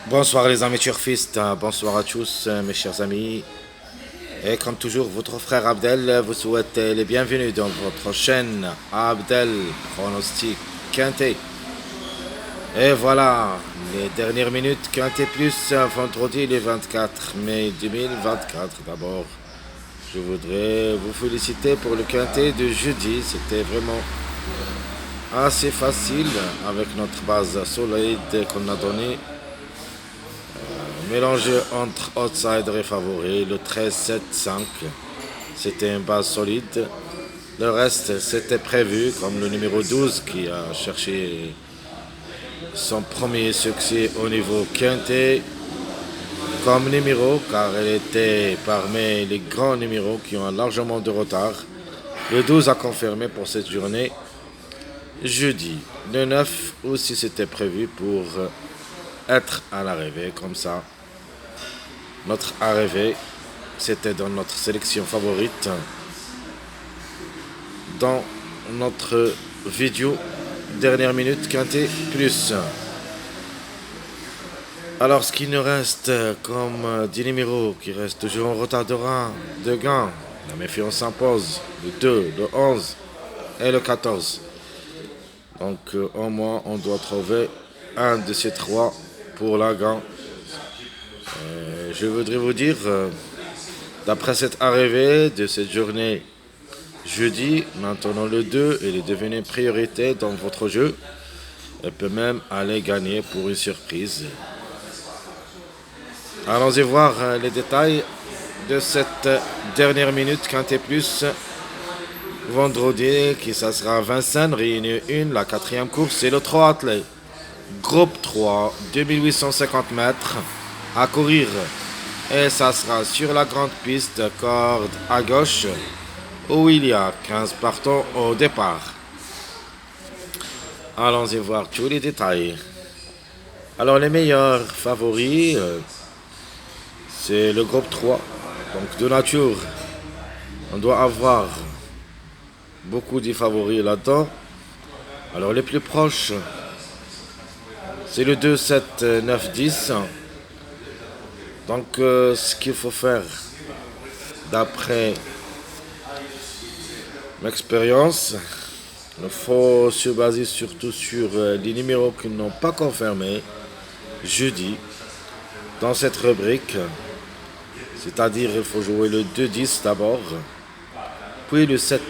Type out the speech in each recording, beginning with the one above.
Bonsoir les amis turfistes, bonsoir à tous mes chers amis. Et comme toujours, votre frère Abdel vous souhaite les bienvenus dans votre chaîne Abdel Pronostic Quintet. Et voilà, les dernières minutes Quintet Plus, vendredi le 24 mai 2024. D'abord, je voudrais vous féliciter pour le Quintet de jeudi. C'était vraiment assez facile avec notre base solide qu'on a donnée. Mélangé entre outsider et favori, le 13-7-5, c'était une base solide. Le reste, c'était prévu, comme le numéro 12 qui a cherché son premier succès au niveau quintet comme numéro, car elle était parmi les grands numéros qui ont largement de retard. Le 12 a confirmé pour cette journée. Jeudi, le 9 aussi c'était prévu pour être à l'arrivée, comme ça. Notre arrivée, c'était dans notre sélection favorite, dans notre vidéo dernière minute quintet plus. Alors ce qui nous reste comme 10 numéros qui restent toujours en retard de gain, la méfiance s'impose, le 2, le 11 et le 14. Donc au moins on doit trouver un de ces trois pour la gain. Je voudrais vous dire, d'après cette arrivée de cette journée jeudi, maintenant le 2, il est devenu priorité dans votre jeu. Elle peut même aller gagner pour une surprise. Allons-y voir les détails de cette dernière minute Quintet Plus. Vendredi, qui ça sera Vincennes, réunion 1, la quatrième course, c'est le 3 athlètes. Groupe 3, 2850 mètres à courir. Et ça sera sur la grande piste, corde à gauche, où il y a 15 partants au départ. Allons-y voir tous les détails. Alors les meilleurs favoris, c'est le groupe 3. Donc de nature, on doit avoir beaucoup de favoris là-dedans. Alors les plus proches, c'est le 2, 7, 9, 10. Donc ce qu'il faut faire, d'après l'expérience, il faut se baser surtout sur les numéros qui n'ont pas confirmé jeudi dans cette rubrique. C'est-à-dire il faut jouer le 2-10 d'abord, puis le 7-9.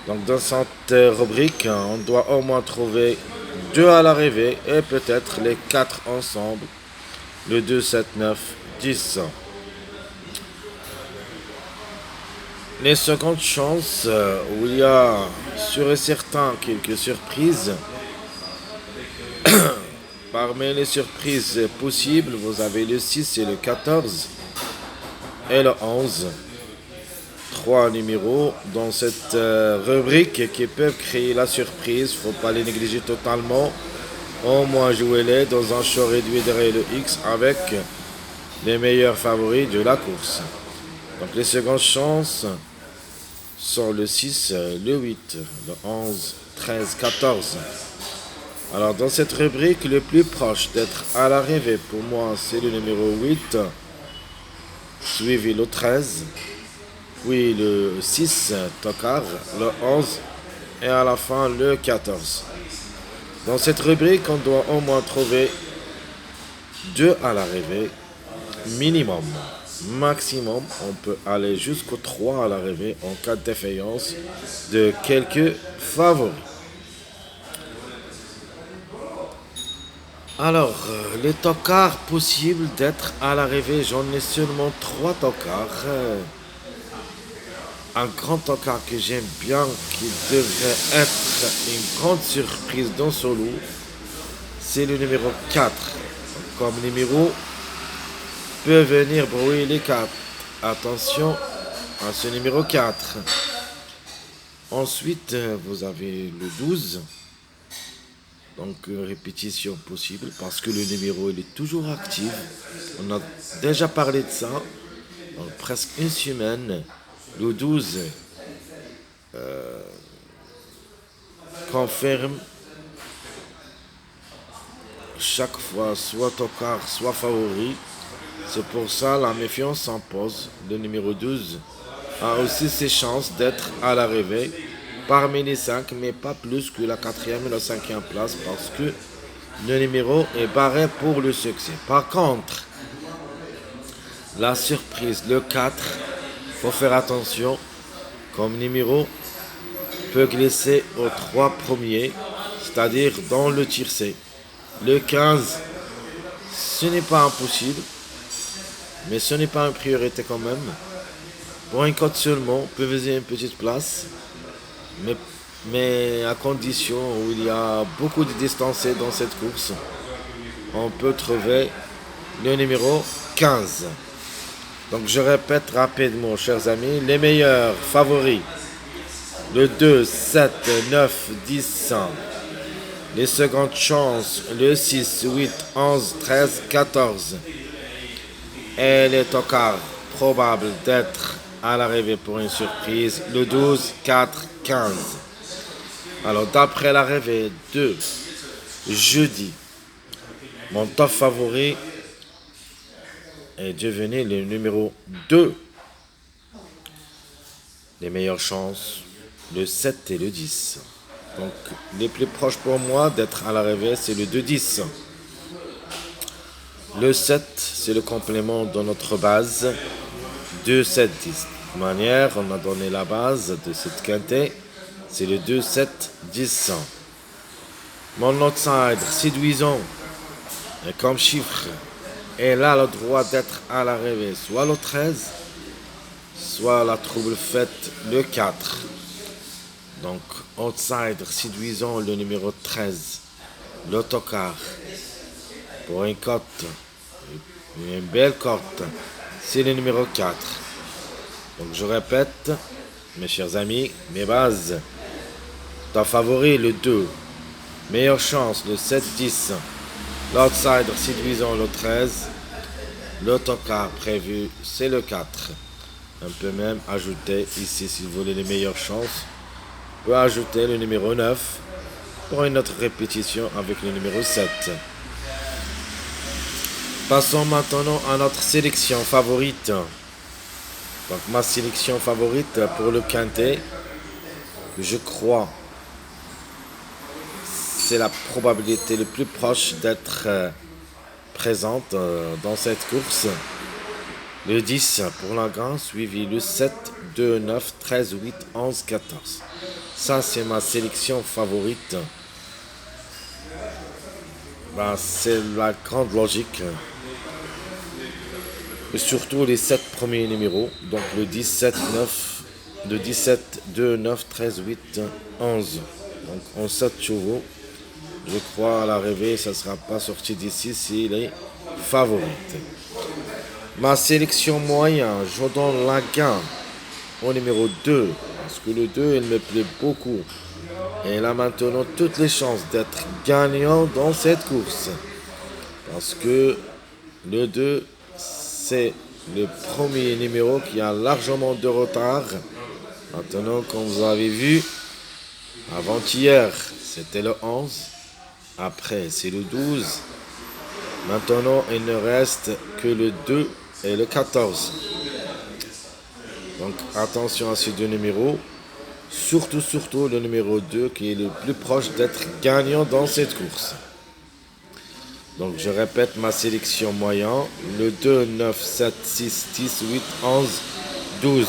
Donc dans cette rubrique, on doit au moins trouver 2 à l'arrivée et peut-être les 4 ensemble. Le 2, 7, 9, 10. Les secondes chances, où il y a sûr et certain quelques surprises. Parmi les surprises possibles, vous avez le 6 et le 14 et le 11. Trois numéros dans cette rubrique qui peuvent créer la surprise. Faut pas les négliger totalement. Au moins jouez-les dans un show réduit derrière le X avec les meilleurs favoris de la course. Donc les secondes chances sont le 6, le 8, le 11, 13, 14. Alors dans cette rubrique, le plus proche d'être à l'arrivée pour moi, c'est le numéro 8, suivi le 13, puis le 6, Tokar, le 11 et à la fin le 14. Dans cette rubrique, on doit au moins trouver 2 à l'arrivée, minimum. Maximum, on peut aller jusqu'au 3 à l'arrivée en cas de défaillance de quelques favoris. Alors, les tocards possibles d'être à l'arrivée, j'en ai seulement 3 tocards. Un grand tocard que j'aime bien, qui devrait être une grande surprise dans ce lot, c'est le numéro 4. Comme numéro, peut venir brouiller les cartes. Attention à ce numéro 4. Ensuite, vous avez le 12. Donc, répétition possible parce que le numéro il est toujours actif. On a déjà parlé de ça. Donc, presque une semaine. Le 12 confirme chaque fois soit tocard, soit favori. C'est pour ça la méfiance s'impose. Le numéro 12 a aussi ses chances d'être à l'arrivée parmi les 5, mais pas plus que la 4e et la 5e place parce que le numéro est barré pour le succès. Par contre, la surprise, le 4, faut faire attention. Comme numéro, peut glisser aux 3 premiers, c'est-à-dire dans le tiercé. Le 15, ce n'est pas impossible, mais ce n'est pas une priorité quand même. Pour une cote seulement, peut viser une petite place, mais à condition où il y a beaucoup de distancés dans cette course, on peut trouver le numéro 15. Donc je répète rapidement, chers amis, les meilleurs favoris. Le 2, 7, 9, 10. Les secondes chances, le 6, 8, 11, 13, 14. Et les tocards probables d'être à l'arrivée pour une surprise, le 12, 4, 15. Alors d'après l'arrivée de jeudi, mon top favori est devenu le numéro 2. Les meilleures chances, le 7 et le 10. Donc les plus proches pour moi d'être à l'arrivée, c'est le 2-10. Le 7, c'est le complément de notre base 2-7-10. De toute manière, on a donné la base de cette quintette, c'est le 2-7-10. Mon outsider séduisant comme chiffre, elle a le droit d'être à l'arrivée, soit le 13, soit la trouble faite le 4. Donc, outsider séduisant le numéro 13, l'autocar, pour une cote, une belle cote, c'est le numéro 4. Donc, je répète, mes chers amis, mes bases. Ton favori, le 2. Meilleure chance, le 7-10. L'outsider séduisant, le 13. L'autocar prévu, c'est le 4. On peut même ajouter ici, si vous voulez les meilleures chances, on peut ajouter le numéro 9 pour une autre répétition avec le numéro 7. Passons maintenant à notre sélection favorite. Donc ma sélection favorite pour le quintet, que je crois c'est la probabilité le plus proche d'être présente dans cette course. Le 10 pour la grande, suivi le 7, 2, 9, 13, 8, 11, 14. Ça, c'est ma sélection favorite. C'est la grande logique. Et surtout les 7 premiers numéros. Donc le 17, 9, de 17, 2, 9, 13, 8, 11. Donc en 7 chevaux. Je crois à l'arrivée, ça ne sera pas sorti d'ici s'il est favorite. Ma sélection moyenne, je donne la gain au numéro 2. Parce que le 2, il me plaît beaucoup. Et il a maintenant toutes les chances d'être gagnant dans cette course. Parce que le 2, c'est le premier numéro qui a largement de retard. Maintenant, comme vous avez vu, avant-hier, c'était le 11. Après, c'est le 12. Maintenant, il ne reste que le 2 et le 14. Donc, attention à ces deux numéros. Surtout le numéro 2 qui est le plus proche d'être gagnant dans cette course. Donc, je répète ma sélection moyenne. Le 2, 9, 7, 6, 10, 8, 11, 12.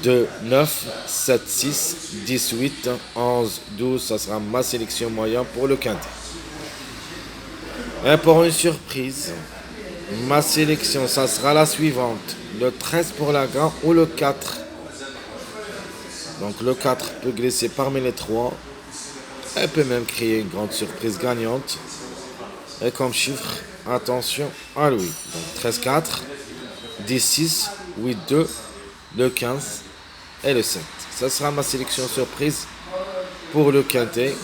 2, 9, 7, 6, 18, 11, 12. Ça sera ma sélection moyenne pour le quintet. Et pour une surprise, ma sélection, ça sera la suivante. Le 13 pour la grande ou le 4. Donc le 4 peut glisser parmi les 3. Elle peut même créer une grande surprise gagnante. Et comme chiffre, attention à lui. Donc 13, 4, 10, 6, 8, 2, le 15 et le 7. Ça sera ma sélection surprise pour le quintet.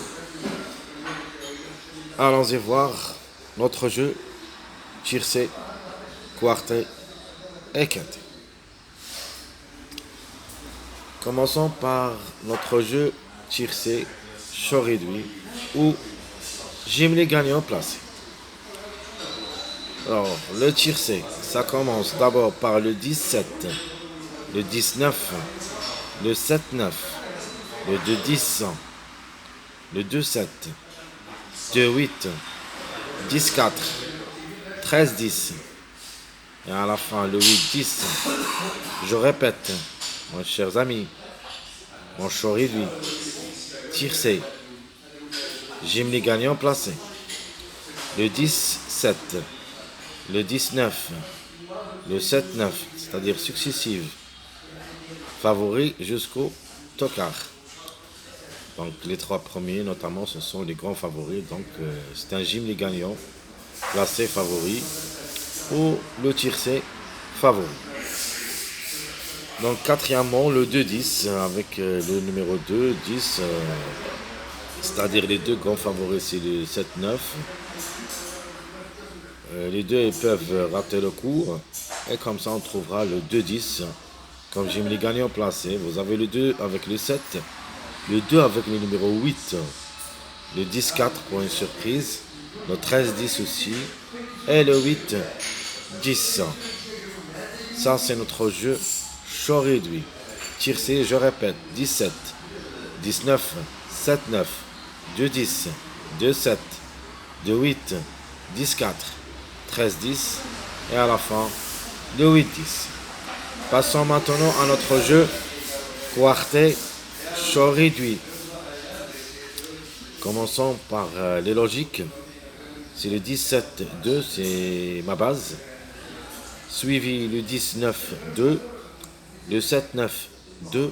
Allons-y voir notre jeu tiercé, quartet et quintet. Commençons par notre jeu tiercé chaud réduit où Gimli gagnant placé. Alors, le tiercé, ça commence d'abord par le 17, le 19, le 7-9, le 2-10, le 2-7, 2-8, 10-4, 13-10. Et à la fin, le 8-10. Je répète, mes chers amis, mon choix réduit, tiercé, Gimli gagnant placé. Le 10-7, le 19, le 7-9, c'est-à-dire successive, favori jusqu'au tocard. Donc les trois premiers notamment ce sont les grands favoris, donc c'est un Gimli gagnant, placé favori, ou le tiercé favori. Donc quatrièmement le 2-10 avec le numéro 2, 10, c'est-à-dire les deux grands favoris c'est le 7-9. Les deux ils peuvent rater le cours et comme ça on trouvera le 2-10 comme Gimli gagnant placé. Vous avez le 2 avec le 7, le 2 avec le numéro 8, le 10-4 pour une surprise, le 13-10 aussi et le 8-10. Ça c'est notre jeu chaud réduit. Tiercé, je répète, 17, 19, 7-9, 2-10, 2-7, 2-8, 10-4, 13-10 et à la fin le 8-10. Passons maintenant à notre jeu quartet chaud réduit. Commençons par les logiques. C'est le 17-2, c'est ma base. Suivi le 19-2, le 7-9, 2,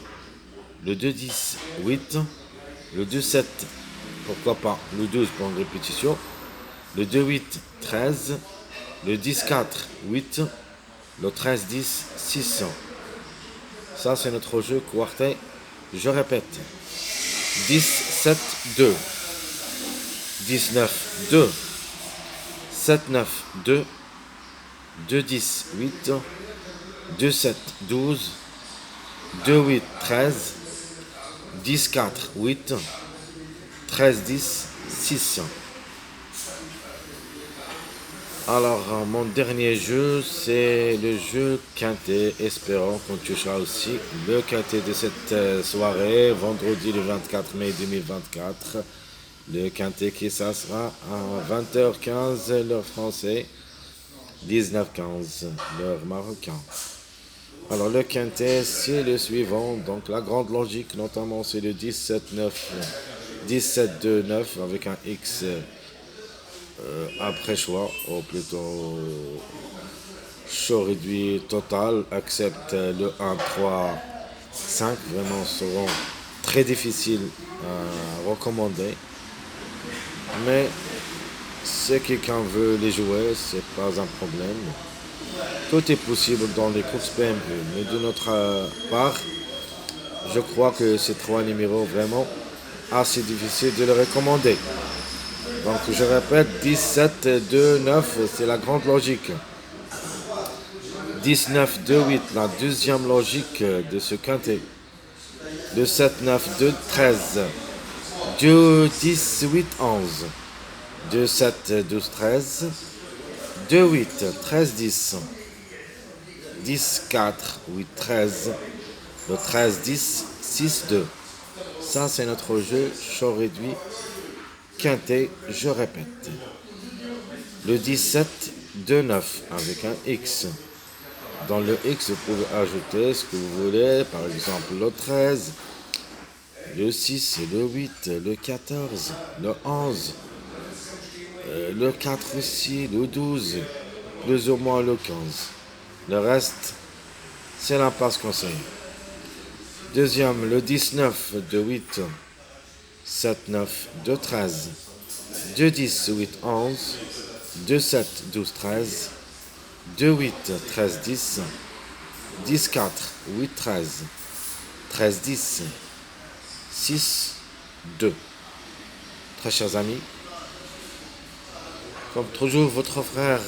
le 2-10, 8, le 2-7, pourquoi pas, le 12 pour une répétition, le 2-8, 13, le 10-4, 8, le 13-10, 6. Ça, c'est notre jeu quartet. Je répète. 10-7-2, 19-2, 7-9-2, 2-10-8, 2-7-12, 2-8-13, 10-4-8, 13-10-6. Alors, mon dernier jeu, c'est le jeu quintet, espérant qu'on touchera aussi le quintet de cette soirée, vendredi le 24 mai 2024. Le quintet qui ça sera à 20h15, l'heure française, 19h15, l'heure marocaine. Alors, le quintet, c'est le suivant. Donc, la grande logique, notamment, c'est le 17-9, 17-2-9 avec un X après choix, ou plutôt choix réduit total, accepte le 1-3-5, vraiment seront très difficiles à recommander. Mais si quelqu'un veut les jouer, c'est pas un problème. Tout est possible dans les courses PMU, mais de notre part, je crois que ces trois numéros vraiment assez difficiles de les recommander. Donc je répète, 17, 2, 9, c'est la grande logique. 19, 2, 8, la deuxième logique de ce quintet. 2, 7, 9, 2, 13. 2, 10, 8, 11. 2, 7, 12, 13. 2, 8, 13, 10. 10, 4, 8, 13. Le 13, 10, 6, 2. Ça, c'est notre jeu chaud réduit. Quintet, je répète. Le 17, 2, 9 avec un X. Dans le X, vous pouvez ajouter ce que vous voulez, par exemple le 13, le 6, le 8, le 14, le 11, le 4 aussi, le 12, plus ou moins le 15. Le reste, c'est l'impasse conseillée. Deuxième, le 19, 2, 8, 7, 9, 2, 13, 2, 10, 8, 11, 2, 7, 12, 13, 2, 8, 13, 10, 10, 4, 8, 13, 13, 10, 6, 2. Très chers amis, comme toujours, votre frère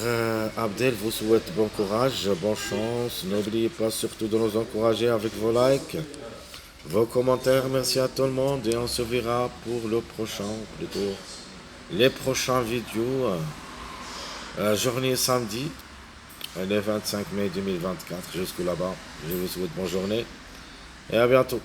Abdel vous souhaite bon courage, bonne chance. N'oubliez pas surtout de nous encourager avec vos likes, vos commentaires. Merci à tout le monde et on se verra pour le prochain, plutôt les prochaines vidéos. La journée samedi, le 25 mai 2024, jusqu'au là-bas. Je vous souhaite bonne journée et à bientôt.